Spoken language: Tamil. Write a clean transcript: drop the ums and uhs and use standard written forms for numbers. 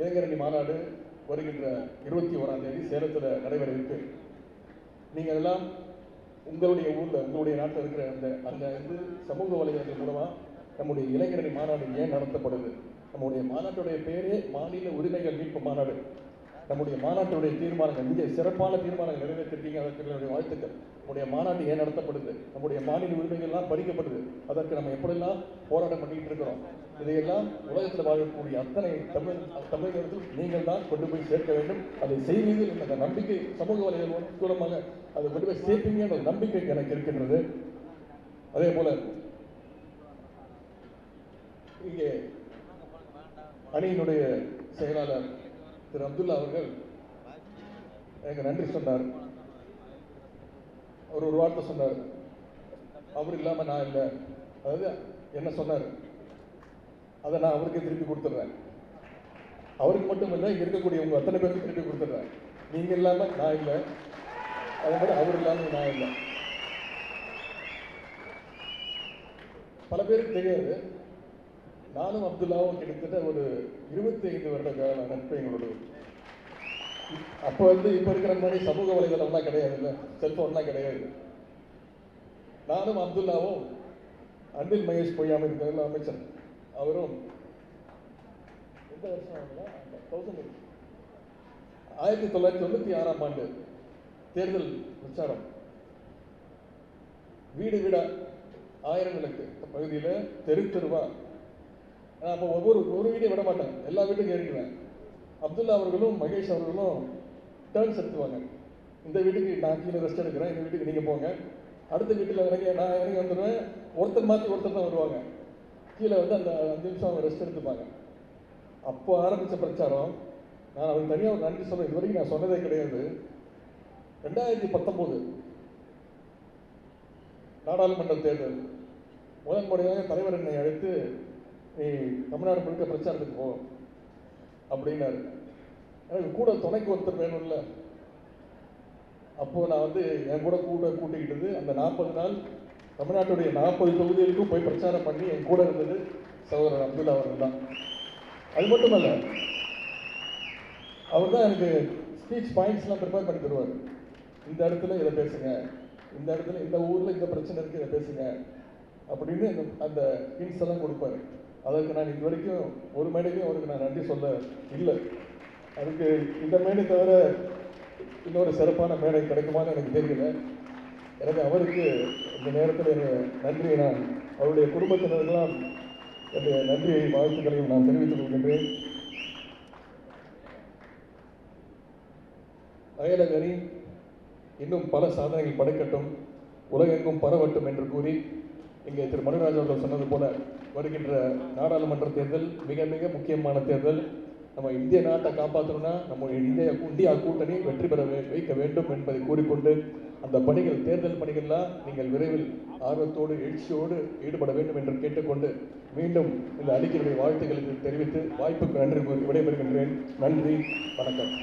இளைஞரணி மாநாடு வருகின்ற 21ஆம் தேதி சேலத்தில் நடைபெற இருக்கு. நீங்கள் எல்லாம் உங்களுடைய ஊரில் உங்களுடைய நாட்டில் இருக்கிற அந்த சமூக வலைதளங்கள் மூலமாக நம்முடைய இளைஞரணி மாநாடு ஏன் நடத்தப்படுது, நம்முடைய மாநாட்டுடைய பேரே மாநில உரிமைகள் மீட்பு மாநாடு. நம்முடைய மாநாட்டுடைய தீர்மானங்கள் இங்கே சிறப்பான தீர்மானங்கள் நிறைவேற்றிருக்கீங்க, அதற்கு என்னுடைய வாழ்த்துக்கள். நம்முடைய மாநாடு ஏன் நடத்தப்படுது, நம்முடைய மாநில உரிமைகள்லாம் பறிக்கப்படுது, அதற்கு நம்ம எப்படிலாம் போராட்டம் பண்ணிட்டு இருக்கிறோம், இதையெல்லாம் உலகத்தில் வாழக்கூடிய அத்தனை தமிழர்களுக்கும் நீங்கள் தான் கொண்டு போய் சேர்க்க வேண்டும். அதை செய்வீர்கள் என்ற நம்பிக்கை சமூக வலைதளம் மூலமாக அதை கொண்டு போய் சேர்ப்பீங்க என்ற நம்பிக்கை எனக்கு இருக்கின்றது. அதே போல இங்கே அணியினுடைய செயலாளர் திரு அப்துல்லா அவர்கள் எனக்கு நன்றி சொன்னார். அவர் ஒரு வார்த்தை சொன்னார், அவர் இல்லாம நான் இல்லை. அதாவது என்ன சொன்னார் அதை நான் அவருக்கு திருப்பி கொடுத்துட்றேன். அவருக்கு மட்டும் இல்லை, இங்க இருக்கக்கூடிய உங்க அத்தனை பேருக்கு திருப்பி கொடுத்துட்றேன். நீங்க இல்லாம நான் இல்லை, அதே மாதிரி அவர் இல்லாம நான் இல்லை. பல பேருக்கு தெரியாது, நானும் அப்துல்லாவும் கிட்டத்தட்ட ஒரு 25 வருட கால நட்பு எங்களோட. அப்போ இப்போ இருக்கிற மாதிரி சமூக வலைதளம்லாம் கிடையாது, இல்லை செல்போன்லாம் கிடையாது. நானும் அப்துல்லாவும் அன்பில் மகேஷ் பொய்யாமல் இருக்கிற அமைச்சர் அவரும் எந்த வருஷம் 1996ஆம் ஆண்டு தேர்தல் பிரச்சாரம் வீடு வீடா 1000 விளக்கு பகுதியில் தெரு தெருவா நான் அப்போ ஒரு வீட்டையும் விட மாட்டேன், எல்லா வீட்டுக்கும் ஏறிடுவேன். அப்துல்லா அவர்களும் மகேஷ் அவர்களும் டேர்ன்ஸ் எடுத்துவாங்க. இந்த வீட்டுக்கு நான் கீழே ரெஸ்ட் எடுக்கிறேன், இந்த வீட்டுக்கு நீங்கள் போங்க. அடுத்த வீட்டில் நான் இறங்கி வந்துடுவேன். ஒருத்தர் மாற்றி ஒருத்தர் தான் வருவாங்க. கீழே அந்த 5 நிமிஷம் அவங்க ரெஸ்ட் எடுத்துப்பாங்க. அப்போ ஆரம்பித்த பிரச்சாரம் நான் அவருக்கு தனியாக ஒரு நன்றி சொல்ல இதுவரைக்கும் நான் சொன்னதே கிடையாது. 2019 நாடாளுமன்ற தேர்தல் முதன்முறையாக தலைவர் என்னை அழைத்து நீ தமிழ்நாடு முழுக்க பிரச்சாரத்துக்கு போ அப்படின்னாரு. எனக்கு கூட துணைக்கு ஒருத்தர் வேணும்ல. அப்போ நான் என் கூட கூட்டிக்கிட்டது அந்த 40 நாள் தமிழ்நாட்டுடைய 40 தொகுதிகளுக்கும் போய் பிரச்சாரம் பண்ணி என் கூட இருந்தது சகோதரர் அப்துல்லா அவர்கள் தான். அது மட்டுமல்ல, அவர் தான் எனக்கு ஸ்பீச் பாயிண்ட்ஸ்லாம் ப்ரிப்பேர் பண்ணி தருவார். இந்த இடத்துல இதை பேசுங்க, இந்த இடத்துல இந்த ஊரில் இந்த பிரச்சனை இருக்குது, இதை பேசுங்க அப்படின்னு அந்த ஹிண்ட்ஸ் எல்லாம் கொடுப்பாரு. அதற்கு நான் இது வரைக்கும் ஒரு மேடையிலையும் அவருக்கு நான் நன்றி சொல்ல இல்லை. அதுக்கு இந்த மேடை தவிர இன்னொரு சிறப்பான மேடை கிடைக்குமான்னு எனக்கு தெரியல. எனவே அவருக்கு இந்த நேரத்தில் நன்றியை நான் அவருடைய குடும்பத்தினர்களெல்லாம் என்னுடைய நன்றியை வாழ்த்துக்களையும் நான் தெரிவித்துக் கொள்கின்றேன். அயலக அணி இன்னும் பல சாதனைகள் படைக்கட்டும், உலகெங்கும் பரவட்டும் என்று கூறி இங்கே திரு மனுராஜ் அவர்கள் சொன்னது போல வருகின்ற நாடாளுமன்ற தேர்தல் மிக மிக முக்கியமான தேர்தல். நம்ம இந்திய நாட்டை காப்பாற்றணும்னா நம்முடைய இந்தியா கூட்டணி வெற்றி பெற வைக்க வேண்டும் என்பதை கூறிக்கொண்டு அந்த பணிகள் தேர்தல் பணிகள்லாம் நீங்கள் விரைவில் ஆர்வத்தோடு எழுச்சியோடு ஈடுபட வேண்டும் என்று கேட்டுக்கொண்டு மீண்டும் இந்த அறிக்கையுடைய வாழ்த்துக்களுக்கு தெரிவித்து வாய்ப்புக்கு நன்றி விடைபெறுகின்றேன். நன்றி, வணக்கம்.